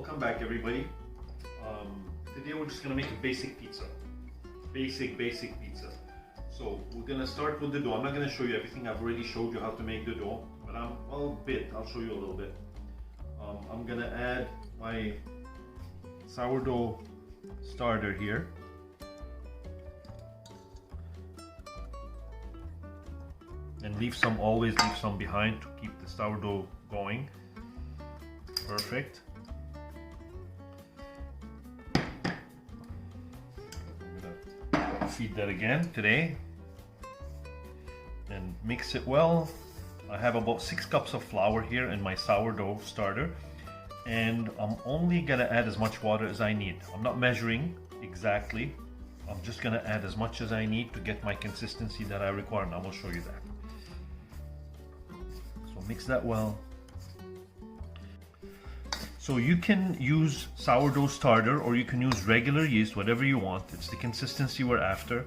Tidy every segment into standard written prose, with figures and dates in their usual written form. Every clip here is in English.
welcome back everybody. Today we're just gonna make a basic pizza. Basic pizza. So we're gonna start with the dough. I'm not gonna show you everything. I've already showed you how to make the dough, but I'll show you a little bit. I'm gonna add my sourdough starter here. And always leave some behind to keep the sourdough going. Perfect. I'm gonna feed that again today and mix it well. I have about 6 cups of flour here in my sourdough starter, and I'm only gonna add as much water as I need. I'm not measuring exactly. I'm just gonna add as much as I need to get my consistency that I require, and I will show you that. So mix that well. So you can use sourdough starter or you can use regular yeast, whatever you want. It's the consistency we're after.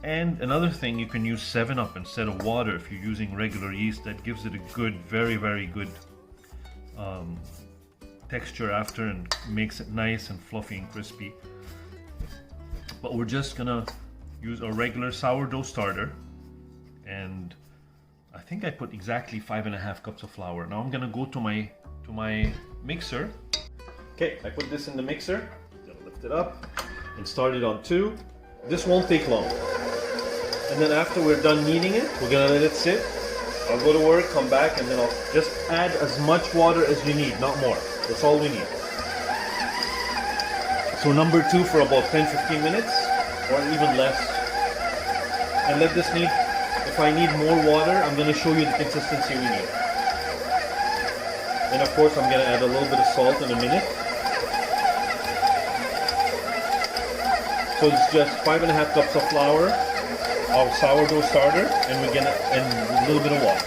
And another thing, you can use 7-Up instead of water if you're using regular yeast. That gives it a good, very good texture after and makes it nice and fluffy and crispy. But we're just gonna use a regular sourdough starter, and I think I put exactly 5.5 cups of flour. Now I'm gonna go to my mixer. Okay, I put this in the mixer. Gonna lift it up and start it on 2. This won't take long. And then after we're done kneading it, we're gonna let it sit. I'll go to work, come back, and then I'll just add as much water as you need, not more. That's all we need. So number 2 for about 10-15 minutes, or even less. And let this knead. If I need more water, I'm gonna show you the consistency we need. And of course, I'm gonna add a little bit of salt in a minute. So it's just 5.5 cups of flour, our sourdough starter, and a little bit of water.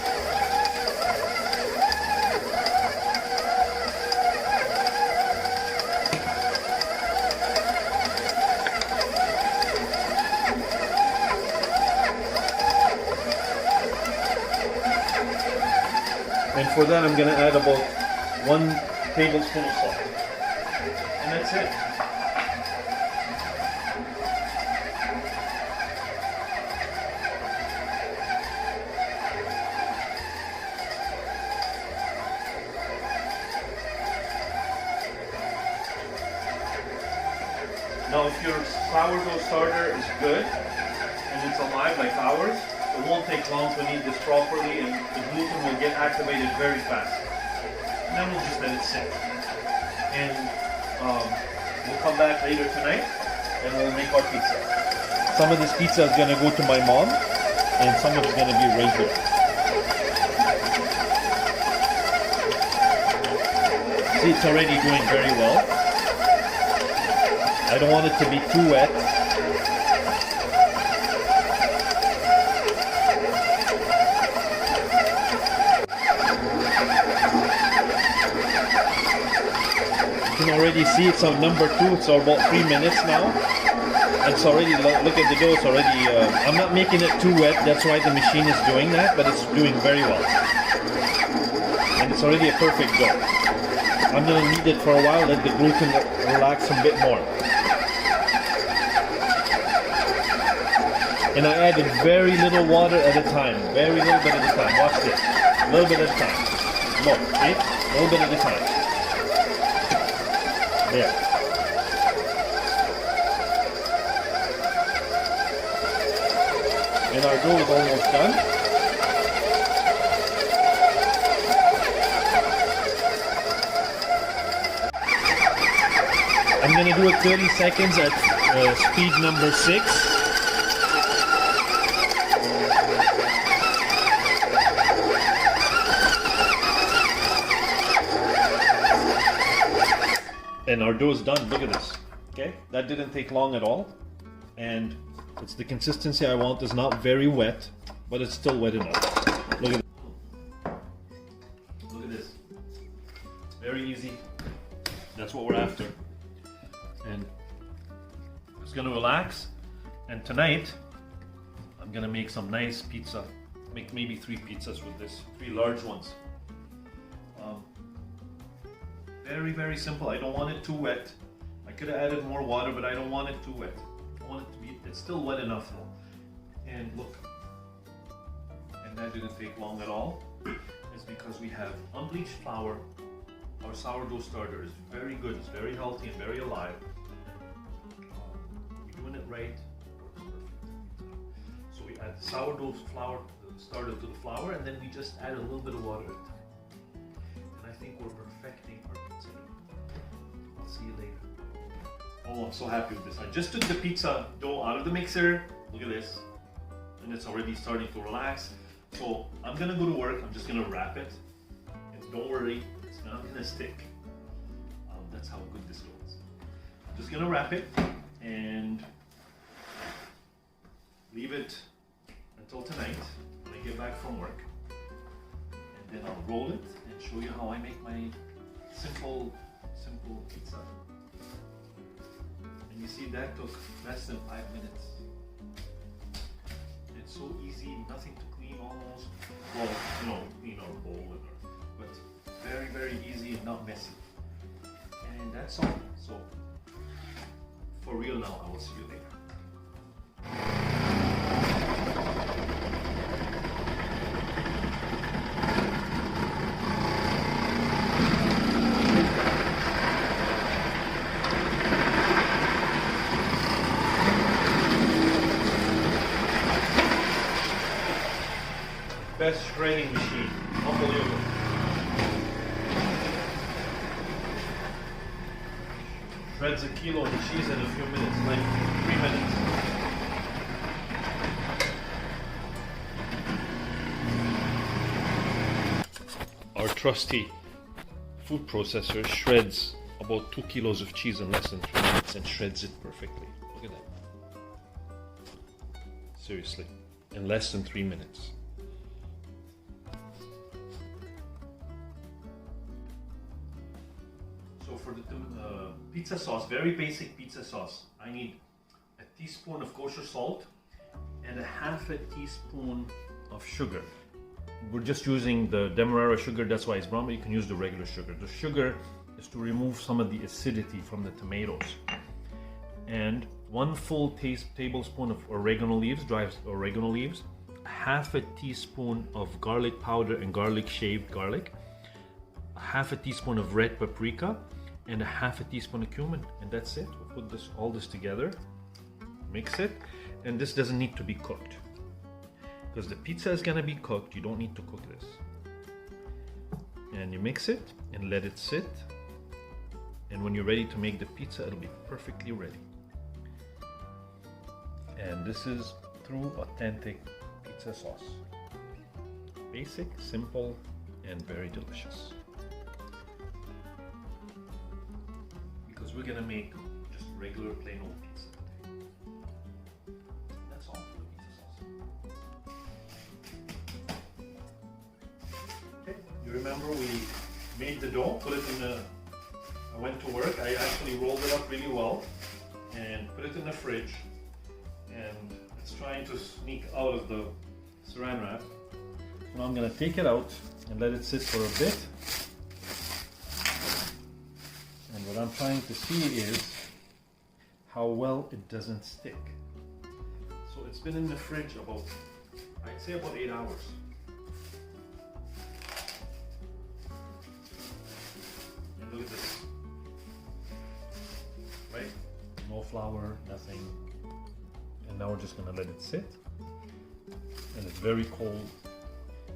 And for that, I'm gonna add about 1 tablespoon of salt. And that's it. Now if your sourdough starter is good and it's alive like ours, it won't take long to knead this properly, and the gluten will get activated very fast. And then we'll just let it sit. And we'll come back later tonight and we'll make our pizza. Some of this pizza is going to go to my mom, and some of it's going to be right here. See, it's already doing very well. I don't want it to be too wet. You can already see it's on number 2. It's about 3 minutes now. It's already, look at the dough, it's already, I'm not making it too wet, that's why the machine is doing that, but it's doing very well. And it's already a perfect dough. I'm going to knead it for a while, let the gluten relax a bit more. And I added very little water at a time, very little bit at a time. Watch this, a little bit at a time. Look, see? A little bit at a time. There. And our dough is almost done. I'm going to do it 30 seconds at speed number 6. And our dough is done. Look at this. Okay, that didn't take long at all, and it's the consistency I want. It's not very wet, but it's still wet enough. Look at this. Look at this. Very easy. That's what we're after. And it's gonna relax. And tonight, I'm gonna make some nice pizza. Make maybe 3 pizzas with this, 3 large ones. Very, very simple. I don't want it too wet. I could have added more water, but I don't want it too wet. I want it to be, it's still wet enough though. And look, and that didn't take long at all. It's because we have unbleached flour. Our sourdough starter is very good, it's very healthy and very alive. We're doing it right, it works perfect. So we add the sourdough flour, the starter to the flour, and then we just add a little bit of water at a time. And I think we're perfecting our pizza. I'll see you later. Oh, I'm so happy with this. I just took the pizza dough out of the mixer. Look at this. And it's already starting to relax. So I'm gonna go to work. I'm just gonna wrap it. And don't worry, it's not gonna stick. That's how good this goes. I'm just gonna wrap it and leave it until tonight when I get back from work. And then I'll roll it and show you how I make my simple pizza. And you see that took less than 5 minutes. It's so easy, nothing to clean almost. Well, you know, clean our bowl, but very, very easy and not messy. And that's all. So, for real now, I will see you later. Best shredding machine, unbelievable. Shreds a kilo of cheese in a few minutes, like 3 minutes. Our trusty food processor shreds about 2 kilos of cheese in less than 3 minutes and shreds it perfectly. Look at that. Seriously, in less than 3 minutes. So for the pizza sauce, very basic pizza sauce, I need a teaspoon of kosher salt and a half a teaspoon of sugar. We're just using the Demerara sugar, that's why it's brown, but you can use the regular sugar. The sugar is to remove some of the acidity from the tomatoes. And 1 full tablespoon of oregano leaves, dried oregano leaves, half a teaspoon of garlic powder and shaved garlic, half a teaspoon of red paprika, and a half a teaspoon of cumin, and that's it. We'll put all this together, mix it, and this doesn't need to be cooked. Because the pizza is gonna be cooked, you don't need to cook this. And you mix it and let it sit, and when you're ready to make the pizza, it'll be perfectly ready. And this is true, authentic pizza sauce. Basic, simple, and very delicious. We're gonna make just regular plain old pizza today. That's all for the pizza sauce. Okay, you remember we made the dough, put it in the, I went to work, I actually rolled it up really well and put it in the fridge, and it's trying to sneak out of the saran wrap. So now I'm gonna take it out and let it sit for a bit. And what I'm trying to see is how well it doesn't stick. So it's been in the fridge about, I'd say about 8 hours. And look at this. Right? No flour, nothing. And now we're just gonna let it sit. And it's very cold.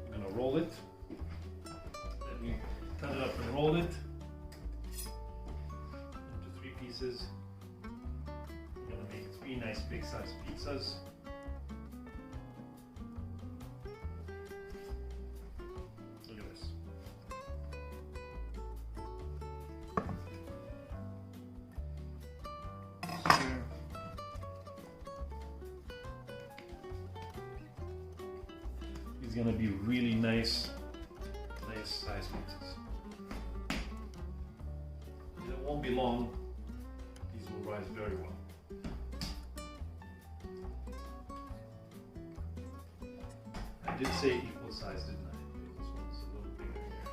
I'm gonna roll it. Let me cut it up and roll it. Pieces. I'm gonna make 3 nice big sized pizzas. Look at this. Here. These gonna be really nice sized pizzas. It won't be long. Will rise very well. I did say equal size, didn't I? This one's a little bigger here.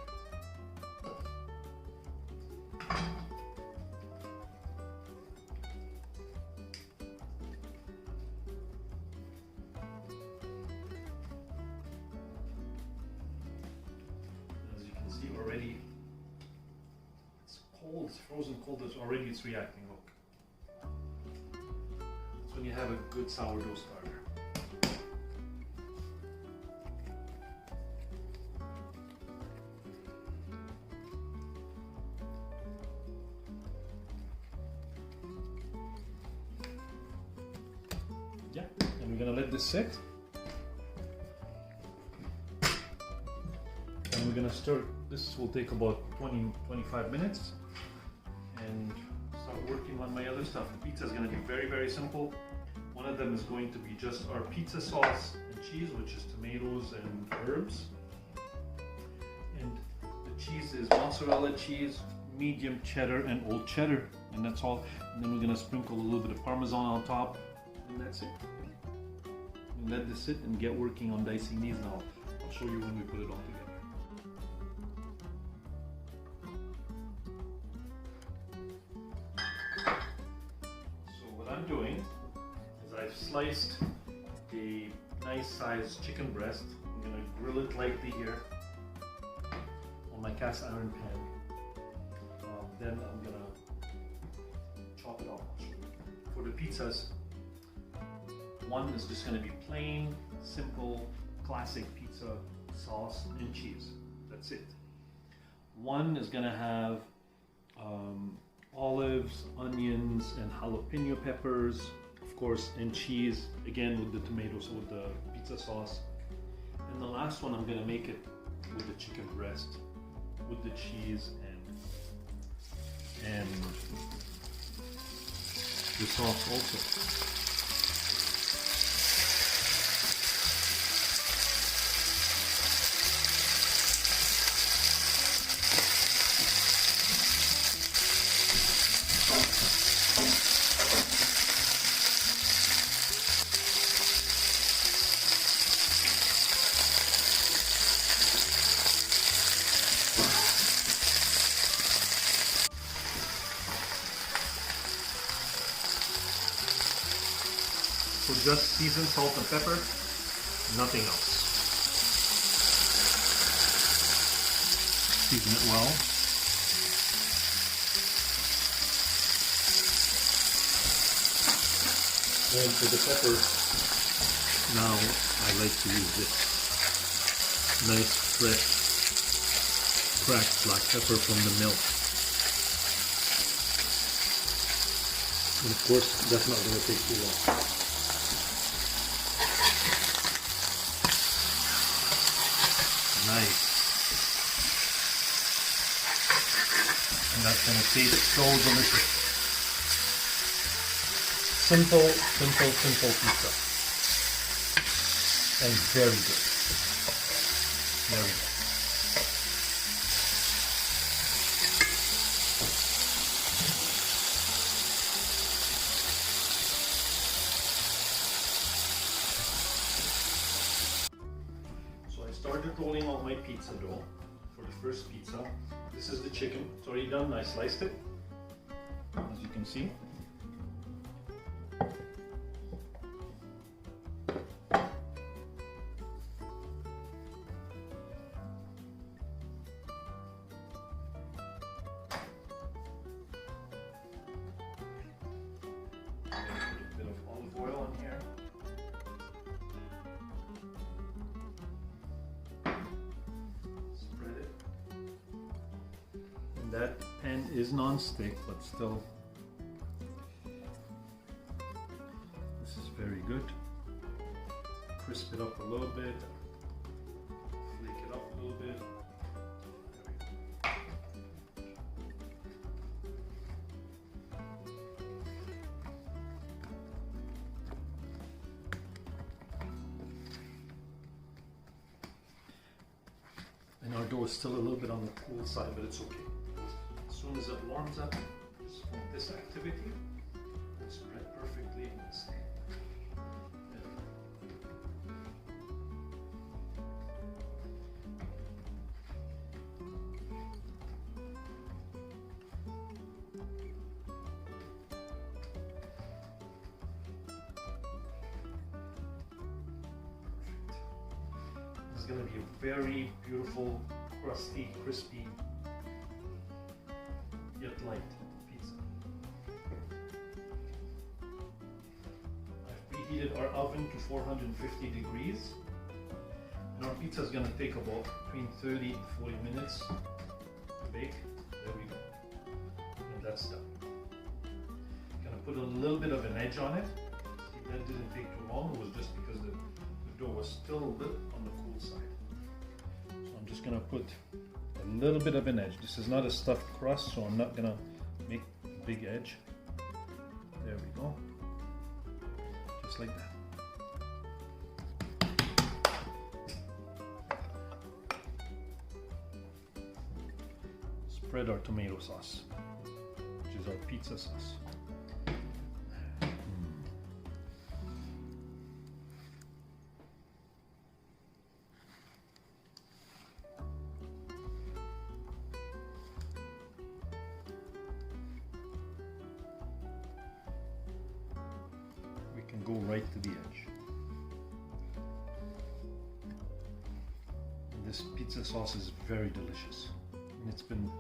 cold, it's frozen cold, it's reacting, look. That's when you have a good sourdough starter. Yeah, and we're gonna let this sit. And we're gonna stir. This will take about 20-25 minutes, and start working on my other stuff. The pizza is gonna be very, very simple. One of them is going to be just our pizza sauce and cheese, which is tomatoes and herbs. And the cheese is mozzarella cheese, medium cheddar, and old cheddar, and that's all. And then we're gonna sprinkle a little bit of Parmesan on top, and that's it. And let this sit and get working on dicing these now. I'll show you when we put it all together. I'm doing is I've sliced a nice sized chicken breast. I'm going to grill it lightly here on my cast iron pan. Then I'm going to chop it off. For the pizzas, one is just going to be plain, simple, classic pizza sauce and cheese. That's it. One is going to have olives, onions, and jalapeno peppers, of course, and cheese, again with the tomatoes, with the pizza sauce. And the last one, I'm gonna make it with the chicken breast, with the cheese and the sauce also. So just seasoned salt and pepper, nothing else. Season it well. And for the pepper, now I like to use this nice fresh cracked black pepper from the mill. And of course, that's not going to take too long. Nice. And that's going to taste so delicious. Simple pizza. And very good. Very good. Started rolling out my pizza dough for the first pizza. This is the chicken. It's already done. I sliced it, as you can see. Put a bit of olive oil on here. That pan is non-stick, but still, this is very good. Crisp it up a little bit, flake it up a little bit. And our dough is still a little bit on the cool side, but it's okay. As soon as it warms up, just from this activity, it'll spread perfectly in this. It's going to be a very beautiful, crusty, crispy, yet light pizza. I've preheated our oven to 450 degrees. And our pizza is going to take about between 30 to 40 minutes to bake. There we go. And that's done. Going to put a little bit of an edge on it. See, that didn't take too long. It was just because the dough was still a bit on the cool side. So I'm just going to put a little bit of an edge. This is not a stuffed crust, so I'm not going to make a big edge. There we go. Just like that. Spread our tomato sauce, which is our pizza sauce. We can go right to the edge. And this pizza sauce is very delicious. And it's been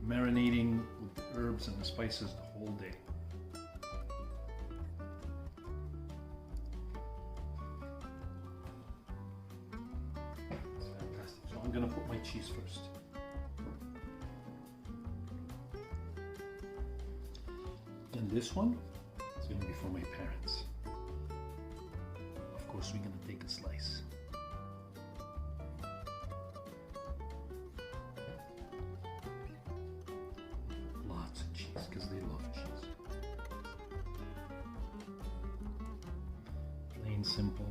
marinating with the herbs and the spices the whole day. It's fantastic. So I'm going to put my cheese first. And this one is going to be for my parents. Of course, we're going to take a slice. Because they love cheese. Plain simple.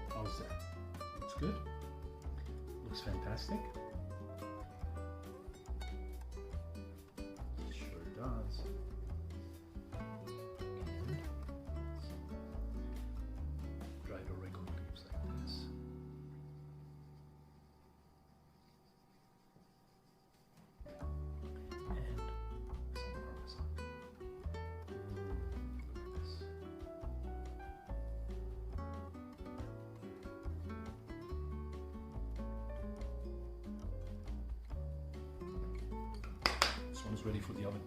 How's that? Looks good? Looks fantastic? It sure does. Dried oregano leaves like this. And some parmesan. Look at this. This one's ready for the oven.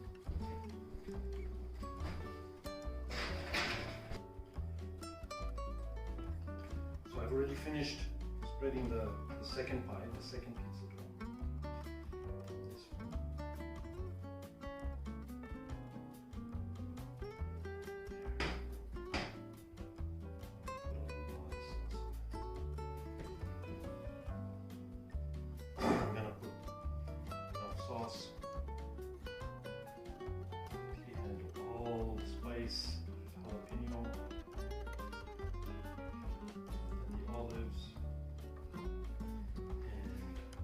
I've already finished spreading the second pie, the second pizza dough. This one. I'm gonna put enough sauce and all the spice, jalapeno. Olives, and there we go.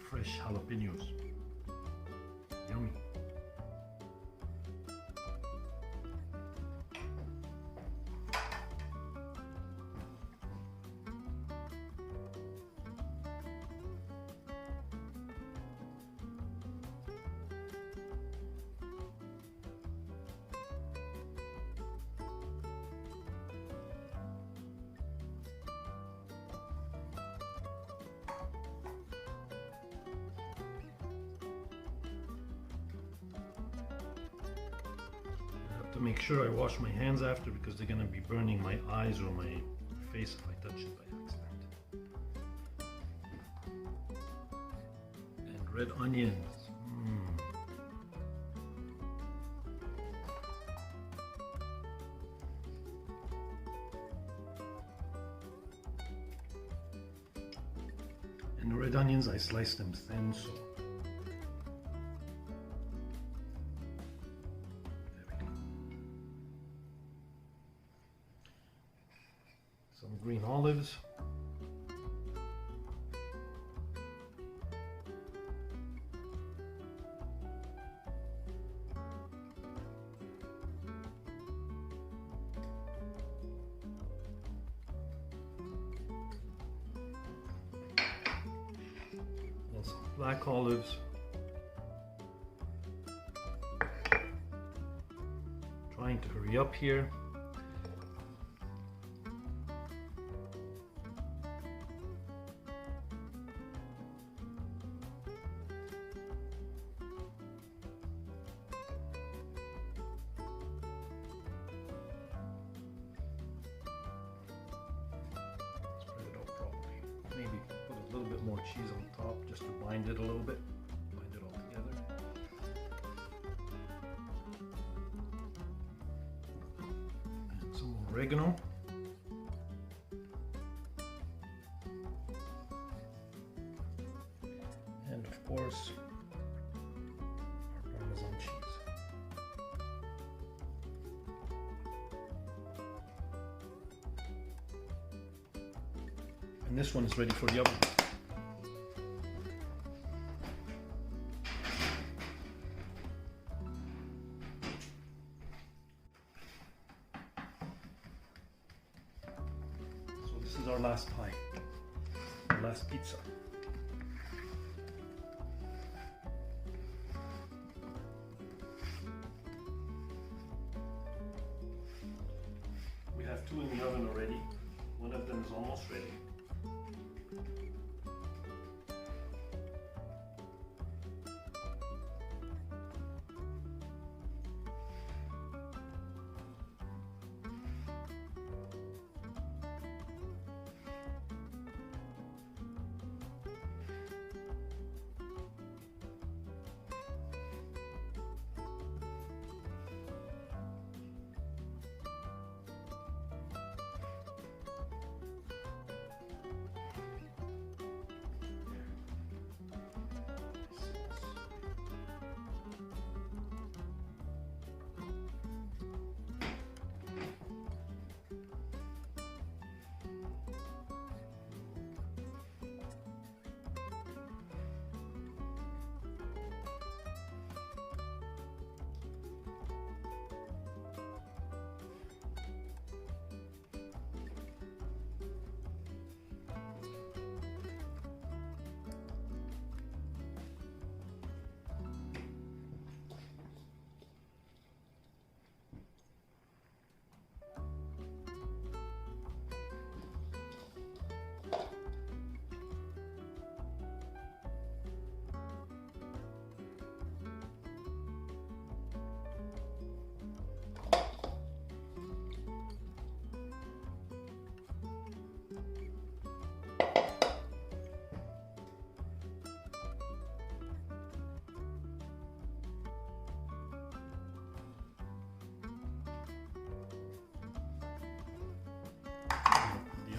Fresh jalapenos. Yummy. To make sure I wash my hands after, because they're gonna be burning my eyes or my face if I touch it by accident. And red onions. red onions, I sliced them thin, so there we go. Some green olives. Black olives, trying to hurry up here. Spread it out properly. Maybe put a little bit more cheese on top just to bind it a little bit, bind it all together. And some oregano. And of course, our Parmesan cheese. And this one is ready for the oven. This is our last pie, our last pizza. We have two in the oven already. One of them is almost ready.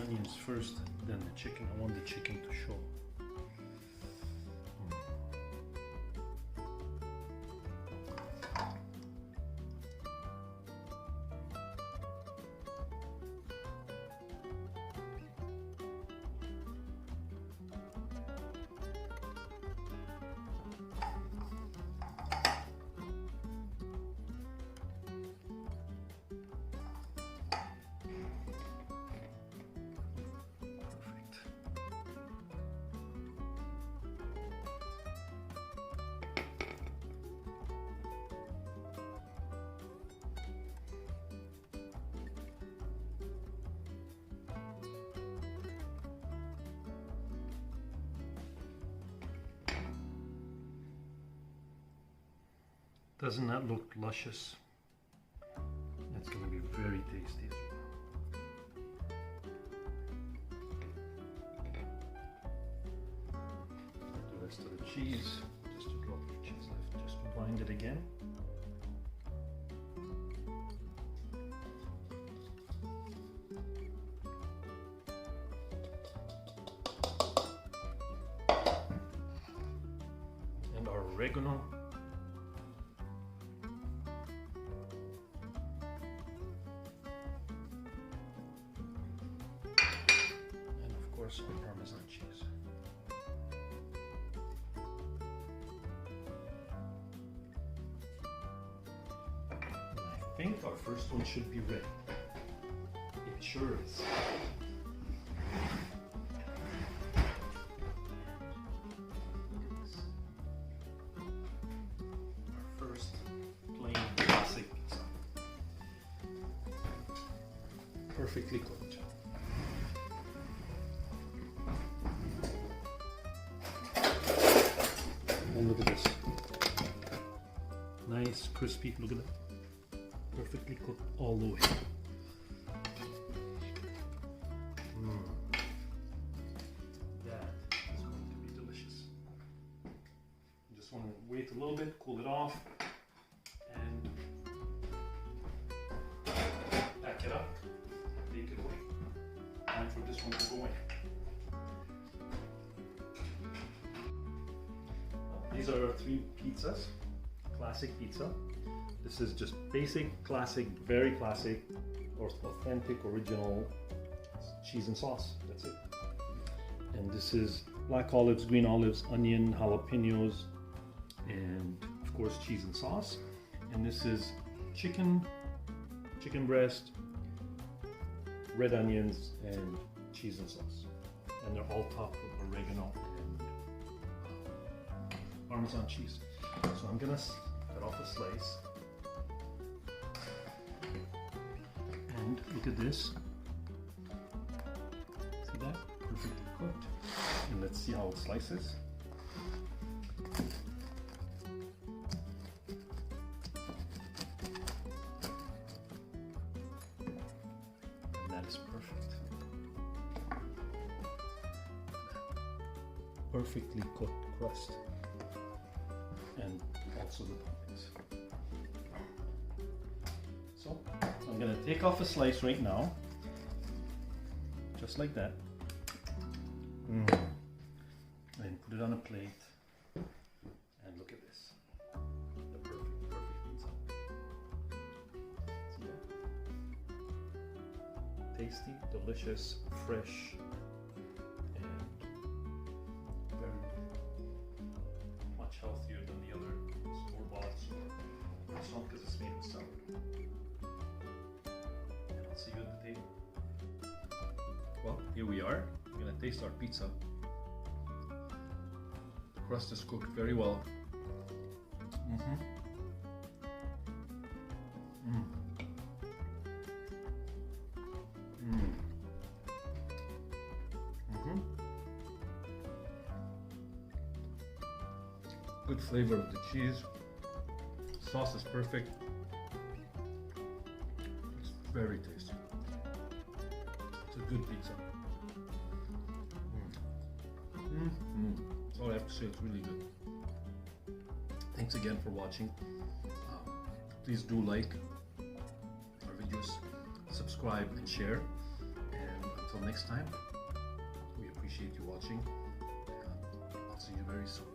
Onions first, then the chicken. I want the chicken to show. Doesn't that look luscious? It's going to be very tasty as well. The rest of the cheese, just a drop of cheese left, just to bind it again. oregano. And of course our Parmesan cheese. I think our first one should be ready. It sure is. Our first plain classic pizza. Perfectly cooked. And look at this. Nice, crispy, look at that. Perfectly cooked all the way. That is going to be delicious. You just want to wait a little bit, cool it off, and pack it up, take it away. Time for this one to go in. These are our 3 pizzas. Classic pizza. This is just basic, classic, very classic, or authentic, original cheese and sauce. That's it. And this is black olives, green olives, onion, jalapenos, and of course cheese and sauce. And this is chicken breast, red onions, and cheese and sauce. And they're all topped with oregano and Parmesan cheese. So I'm gonna cut off a slice. And look at this. See that? Perfectly cooked. And let's see how it slices. And that is perfect. Perfectly cooked crust. And also the toppings. So I'm gonna take off a slice right now, just like that, and put it on a plate. And look at this, the perfect pizza. See that? Tasty, delicious, fresh, and very much healthier than the other store-bought. It's not because it's made with sourdough. And I'll see you at the table. Well, here we are. We're gonna taste our pizza. The crust is cooked very well. Good flavor of the cheese. Sauce is perfect. It's very tasty. It's a good pizza. That's all I have to say. It's really good. Thanks again for watching. Please do like our videos, subscribe and share. And until next time, we appreciate you watching. I'll see you very soon.